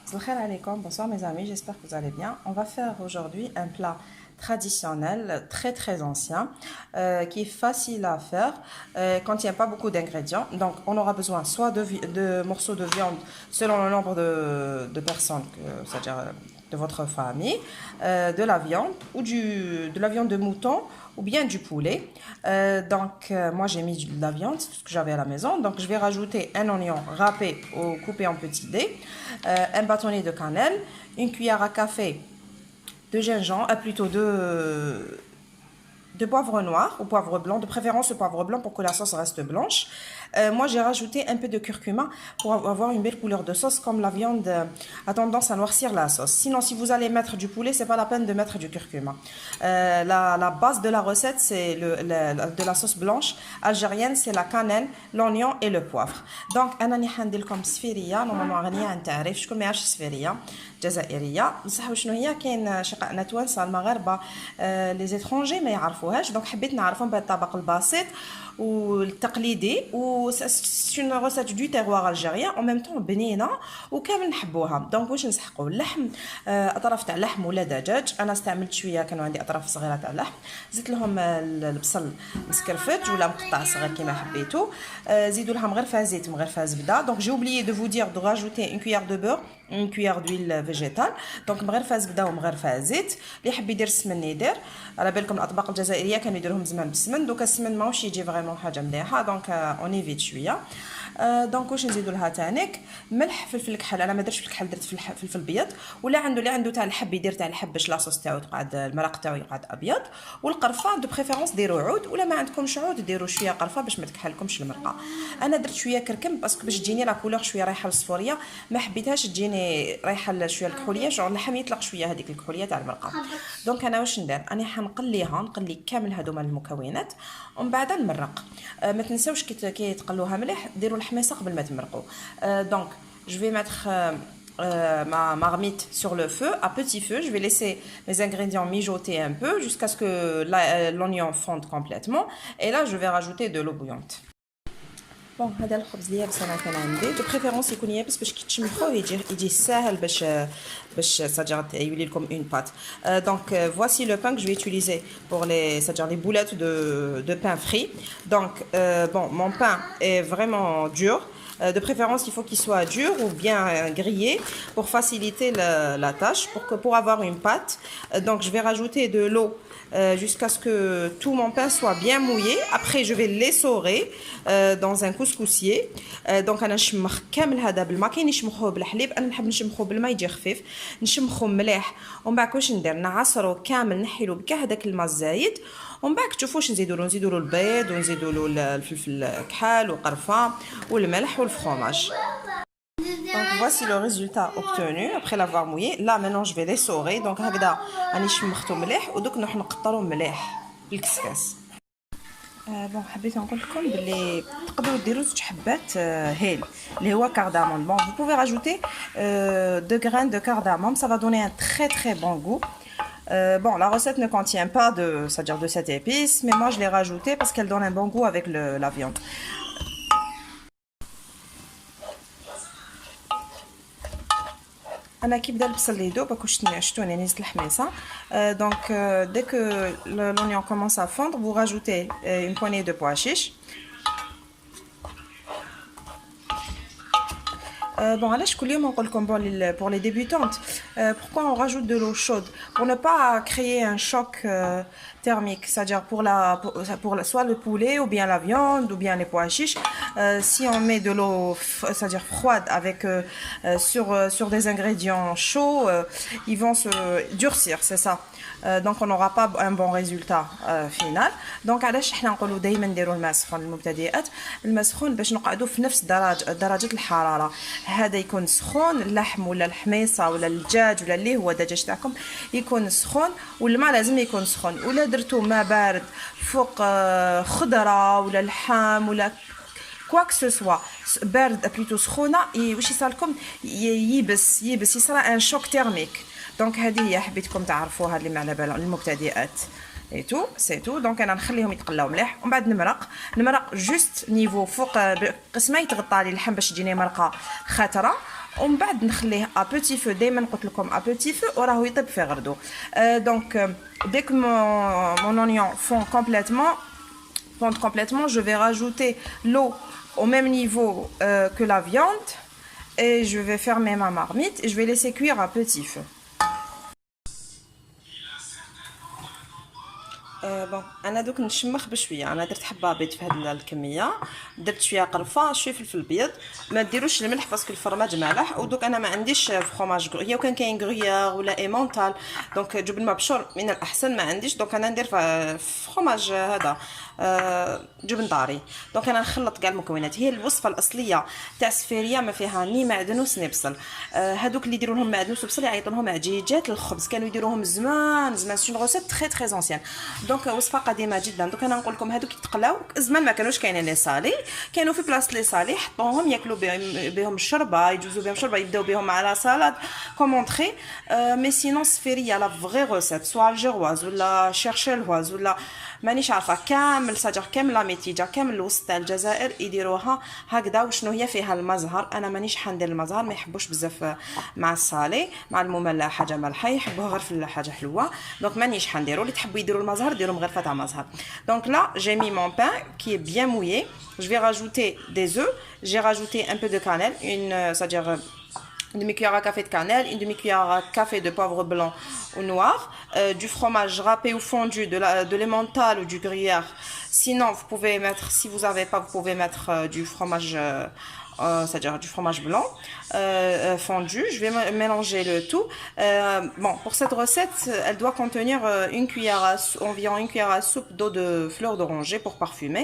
Salam alaikum, bonsoir mes amis, j'espère que vous allez bien. On va faire aujourd'hui un plat traditionnel, très ancien, qui est facile à faire, contient pas beaucoup d'ingrédients. Donc on aura besoin soit de morceaux de viande selon le nombre de personnes, c'est-à-dire de votre famille, de la viande ou de la viande de mouton ou bien du poulet. Moi j'ai mis de la viande, c'est tout ce que j'avais à la maison. Donc je vais rajouter un oignon râpé ou coupé en petits dés, un bâtonnet de cannelle, une cuillère à café de gingembre, plutôt de poivre noir ou poivre blanc, de préférence le poivre blanc pour que la sauce reste blanche. Moi j'ai rajouté un peu de curcuma pour avoir une belle couleur de sauce, comme la viande a tendance à noircir la sauce. Sinon si vous allez mettre du poulet, c'est pas la peine de mettre du curcuma. La base de la recette, c'est de la sauce blanche algérienne, c'est la cannelle, l'oignon et le poivre. Donc انا راني حندير لكم سفيريه نورمالمون غنيه عن تعريف شكون ما يعرفش السفيريه جزائريه بصح وشنو هي كاين شقائنا توانسه المغاربه لي زيترونجي ما يعرفوهاش دونك حبيت نعرفهم بهذا الطبق البسيط والتقليدي و سي اون ريسيت دو تيغوار الجيريان او ميم طون بنينه وكامل نحبوها. دونك واش نسحقوا اللحم، اطراف تاع اللحم ولا دجاج. انا استعملت شويه، كانوا عندي اطراف صغيره تاع اللحم، زدت لهم البصل مسكرفج ولا مقطع صغير كيما حبيتو، زيدوا لها مغرفه زيت مغرفه زبده. دونك j'ai oublié de vous dire de rajouter une cuillère de beurre, une cuillère d'huile végétale. دونك مغرفه زبده ومغرفه زيت. اللي يحب يدير السمن يدير، على بالكم الاطباق الجزائريه كانوا يديروهم زمان بالسمن، دوكا السمن ماهوش يجي فريمون حاجه مليحه، دونك اون ايفيت شويه. دونك واش نزيدوا لها تانيك؟ ملح، فلفل كحل. انا ما درتش فلفل كحل، درت فلفل ابيض، ولا اللي عنده تاع الحب يدير تاع الحب باش لاصوص تاعو تقعد المرق تاعو يقعد ابيض. والقرفه دو بريفيرونس ديروا عود، ولا ما عندكمش عود ديروا شويه قرفه باش ما تكحلكمش المرقه. انا درت شويه كركم باسكو باش تجيني لا كولور شويه رايحه للصفوريه، ما حبيتهاش تجيني رايحه شويه الكحوليه، شغل اللحم يطلق شويه هذيك الكحوليه تاع المرقه. دونك انا واش ندير؟ انا نقلي كامل هذوما المكونات ومن بعد نمرق. ما تنساوش كي تقلوها مليح ديروا الحميصه قبل ما تمرقوا. Donc je vais mettre ma marmite sur le feu à petit feu. Je vais laisser mes ingrédients mijoter un peu jusqu'à ce que l'oignon fonde complètement, et là je vais rajouter de l'eau bouillante. بون هذا الخبز اليابس انا كان عندي دو بريفيرونس يكون يابس باش كي تشمخوه يجي ساهل باش ساجر يولي لكم اون بات. دونك voici le pain que je vais utiliser pour les boulettes de pain frit. Donc mon pain est vraiment dur. De préférence, il faut qu'il soit dur ou bien grillé pour faciliter la tâche, pour avoir une pâte. Donc je vais rajouter de l'eau jusqu'à ce que tout mon pain soit bien mouillé. Après je vais l'essorer dans un couscoussier. Donc انا نشمخ كامل هذا بالماء، كاين يشمخوه بالحليب، انا نحب نشمخوه بالماء يجي خفيف، نشمخو مليح ومن بعد واش ندير؟ نعصرو كامل، نحيلو بكا هذاك الماء الزايد، ومن بعد تشوفوا واش نزيدوا له البيض، ونزيدوا له الفلفل الكحل وقرفه والملح والفرomage. Donc voici le résultat obtenu après l'avoir mouillé. Là maintenant je vais l'essorer. Donc هكذا راني شمختو مليح ودوك نروح نقطرو مليح بالكسكاس. بون حبيت نقول لكم باللي تقدروا ديروا زوج حبات هيل اللي هو كاردامون. بون vous pouvez rajouter 2 graines de cardamome, ça va donner un très bon goût. Bon, la recette ne contient pas de cette épice, mais moi je l'ai rajouté parce qu'elle donne un bon goût avec la viande. انا كي بدا البصل يذوب راكم شفتوني نزلت الحميصه. Donc dès que l'oignon commence à fondre, vous rajoutez une poignée de pois chiches. Bon, علاش كل يوم نقول لكم pour les débutantes, pourquoi on rajoute de l'eau chaude? Pour ne pas créer un choc thermique, c'est-à-dire pour soit le poulet ou bien la viande ou bien les pois chiches. Si on met de l'eau c'est-à-dire froide avec sur des ingrédients chauds, ils vont se durcir, c'est ça. Donc on n'aura pas un bon résultat final. Donc علاش حنا نقولوا دائما نديروا الماء سخون للمبتدئات؟ الماء سخون باش نقعدوا في نفس درجه الحراره. هذا يكون سخون، اللحم ولا الحميصه ولا الدجاج ولا اللي هو الدجاج تاعكم يكون سخون، والماء لازم يكون سخون. ولا درتو ماء بارد فوق خضره ولا لحم ولا كوا كو سوا بارد بلوتو سخونه، واش يصير يبس يصرى ان شوك تيرميك. دونك هذه هي حبيتكم تعرفوها اللي ما على بالهم المبتدئات. اي تو سي تو. دونك انا نخليهم يتقلاو مليح ومن بعد نمرق جوست نيفو فوق قسمه يتغطى لي اللحم باش تجيني مرقه خاتره، ومن بعد نخليه ا بوتي فو دائما قلت لكم ا بوتي فو وراهو يطيب في غردو دونك dès que mon oignon fond complètement, je vais rajouter l'eau au même niveau que la viande et je vais fermer ma marmite et je vais laisser cuire à petit feu. بون انا دوك نشمخ بشويه. انا درت حبه بيض في هذه الكميه، درت شويه قرفه، شويه فلفل بيض، ما ديروش الملح باسكو الفرماج مالح. ودوك انا ما عنديش فروماج غرويير، وكان كاين غرويير ولا ايمونتال دونك جبن مبشور من الاحسن ما عنديش، دونك انا ندير فروماج هذا جبن طاري. دونك انا نخلط كاع المكونات. هي الوصفه الاصليه تاع السفيريه ما فيها ني معدنوس ني بصل. هذوك اللي يديروا لهم معدنوس وبصل يعيطوا لهم عجيجات الخبز، كانوا يديروهم زمان سي اون روسيت تري تري انسيان. دونك وصفه قديمه جدا. دونك انا نقول لكم هذوك يتقلاو زمان، ما كانوش كاينين لي صالي، كانوا في بلاصه لي صالي حطوهم ياكلوا بهم الشربه، يجوزوا بهم الشربه، يبداو بهم على سالاد كومونطري. مي سينون السفيريه لا فغي روسيت سوا الجيرواز ولا شيرشيلواز ولا مانيش عارفه كامل ساجر كامل لا ميتيجا كامل الوسط تاع الجزائر يديروها هكذا. وشنو هي فيها المزهر، انا مانيش حندير المزهر، ما يحبوش بزاف مع الصالي مع المملح حاجه مالحه، يحبوها غير في حاجه حلوه. دونك مانيش حنديرو. اللي تحبوا يديروا المزهر ديروا مغرفه تاع مزهر. دونك là j'ai mis mon pain qui est bien mouillé. Je vais rajouter des œufs. J'ai rajouté un peu de cannelle, c'est-à-dire une demi-cuillère à café de cannelle, une demi-cuillère à café de poivre blanc ou noir, du fromage râpé ou fondu, de l'emmental ou du gruyère. Sinon, vous pouvez mettre, si vous n'avez pas, vous pouvez mettre du fromage, c'est-à-dire du fromage blanc fondu. Je vais mélanger le tout. Bon, pour cette recette, elle doit contenir environ une cuillère à soupe d'eau de fleurs d'oranger pour parfumer.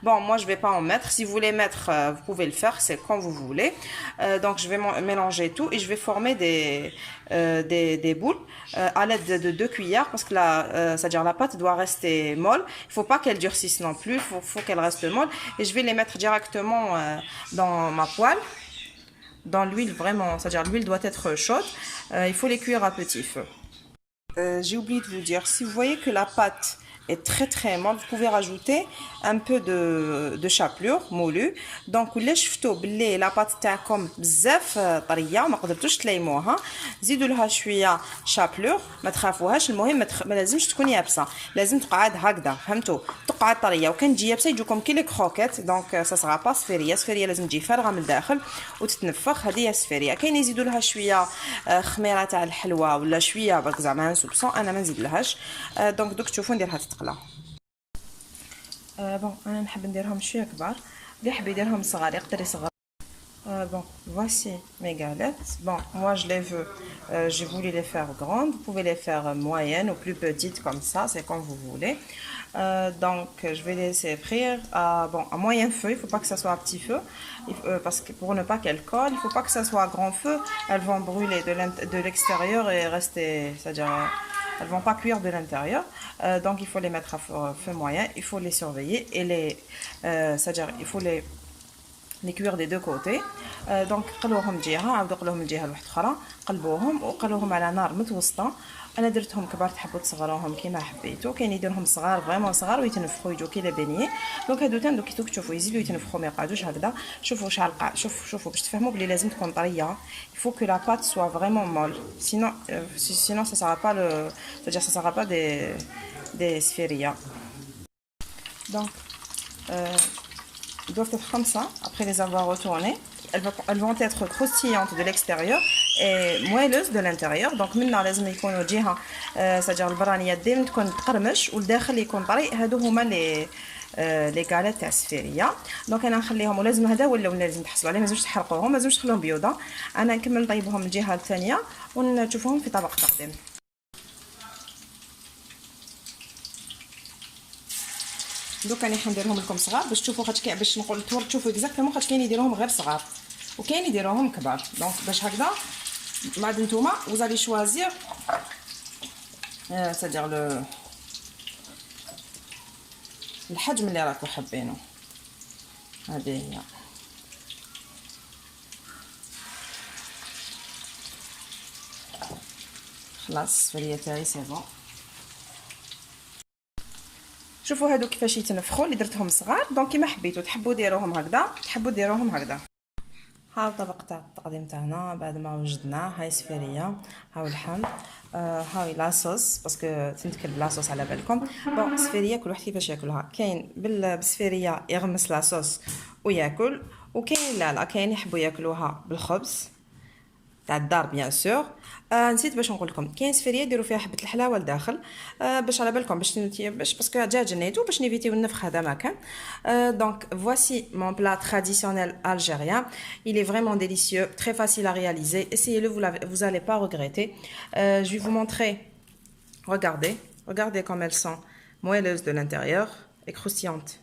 Bon, moi je vais pas en mettre. Si vous voulez mettre, vous pouvez le faire, c'est quand vous voulez. Donc je vais mélanger tout et je vais former des boules à l'aide de 2 cuillères parce que c'est-à-dire la pâte doit rester molle. Il faut pas qu'elle durcisse non plus. Faut qu'elle reste molle. Et je vais les mettre directement dans ma poêle. Dans l'huile vraiment, c'est-à-dire l'huile doit être chaude, il faut les cuire à petit feu. J'ai oublié de vous dire, si vous voyez que la pâte est très très molle, vous pouvez rajouter un peu de chapelure moulue. Donc ولا شفتوا باللي لا بات تاعكم بزاف طريه وما قدرتوش تليموها، زيدوا لها شويه شابلور، ما تخافوهاش. المهم ما لازمش تكون يابسه، لازم تقعد هكذا، فهمتوا؟ تقعد طريه، وكان تجي يابسه يجوكم كي لي كروكيت. دونك سا سرا با سفيريه لازم تجي فارغه من الداخل وتتنفخ. هذه هي السفيريه. كاين يزيدوا لها شويه خميره تاع الحلوه ولا شويه برك زعما سوبسون، انا ما نزيد لهاش. دونك دوك تشوفوا نديرها تتقلى. بون انا نحب نديرهم شويه كبار، اللي يحب يديرهم صغار يقدر يصغر. Bon, voici mes galettes. Bon, moi je les veux, j'ai voulu les faire grandes. Vous pouvez les faire moyennes ou plus petites comme ça, c'est comme vous voulez. Donc je vais laisser frire à moyen feu. Il ne faut pas que ça soit à petit feu, parce que pour ne pas qu'elles collent, il ne faut pas que ça soit à grand feu. Elles vont brûler de l'extérieur et rester, c'est-à-dire elles vont pas cuire de l'intérieur. Donc il faut les mettre à feu moyen. Il faut les surveiller et c'est-à-dire il faut les cuire des deux côtés. دونك قلوهم جهه، عاودوا قلوهم الجهه الواحده اخرى، قلبوهم وقلوهم على نار متوسطه. انا درتهم كبار، تحبوا تصغروهم كيما حبيتوا. كاين يديرهم صغار فريمون صغار ويتنفخوا يجوا كي لي بيني. دونك هادو دوك تشوفوا يزيدوا يتنفخوا ما يقعدوش هكذا. شوفوا شحال شوفوا باش تفهموا بلي لازم تكون طريه. il faut que la pâte soit vraiment molle, sinon ça sera pas c'est-à-dire ça sera pas des sphérias. Donc doivent être comme ça après les avoir retournées. Elles vont être croustillantes de l'extérieur et moelleuses de l'intérieur. Donc منا لازم يكونوا جهه c'est-à-dire البرانيه ديما تكون تقرمش والداخل يكون طري. هادو هما لي غاليت تاع السفيريه. دونك انا نخليهم، ولازم هذا ولا لازم تحصلوا عليه، ما لازمش تحرقوهم، ما لازمش تخلوهم بيوضه. انا نكمل نطيبهم الجهه الثانيه ونشوفهم في طبق تقديم. دوك راني حنديرهم لكم صغار باش تشوفوا، خاطر باش نقول تشوفوا اكزاكتومون، خاطر كاين يديروهم غير صغار وكاين يديروهم كبار. دونك باش هكذا بعد نتوما وزالي شوازير c'est-à-dire الحجم اللي راكم حابينه. هذه هي. خلاص السفريه تاعي سي بون. شوفوا هادو كيفاش يتنفخوا اللي درتهم صغار. دونك كيما حبيتوا، تحبوا ديروهم هكذا، تحبوا ديروهم هكذا. ها الطبق تاع التقديم تاعنا بعد ما وجدناه. هاي سفيريه، هاو اللحم، هاي لاصوص باسكو تنتكل بلاصوص على بالكم. بون سفيريه كل واحد كيفاش ياكلها، كاين بالسفيريه يغمس لاصوص وياكل، وكاين لا كاين يحبوا ياكلوها بالخبز تاع الدار بيان سور. نسيت باش نقول لكم كاين سفيريه يديروا فيها حبه الحلاوه لداخل، باش على بالكم باش باسكو دجاج نيتو باش نيفيتيو النفخ هذا ما كان. دونك voici mon plat traditionnel algérien. Il est vraiment délicieux, très facile à réaliser. Essayez-le, vous allez pas regretter. Je vais vous montrer. Regardez comme elles sont moelleuses de l'intérieur et croustillantes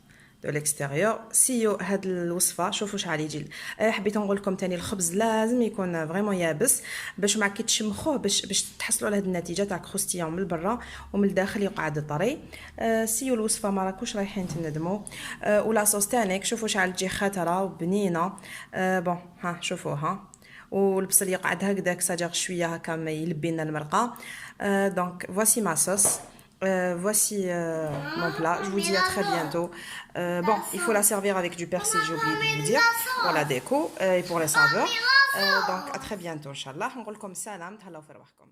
de l'extérieur. سيو هاد الوصفه شوفوا شحال يجي. حبيت نقول لكم ثاني الخبز لازم يكون فريمون يابس باش ما كي تشمخوه باش تحصلوا على هاد النتيجه تاع كروستيون من البرا ومن الداخل يقعد طري. سيو الوصفه ما راكوش رايحين تندموا. ولا صوص تانيك شوفوا شحال تجي خاتره وبنينه. بون ها شوفوها، والبصل يقعد هكذاك ساجر شويه هكا ما يلبي لنا المرقه. دونك voici ma sauce. Voici mon plat. Je vous dis à très bientôt. Bon, il faut la servir avec du persil, j'ai oublié de vous dire, pour la déco et pour les saveurs. Donc, à très bientôt, Inch'Allah. On roule comme ça, salam, tahalla wa farwahkom.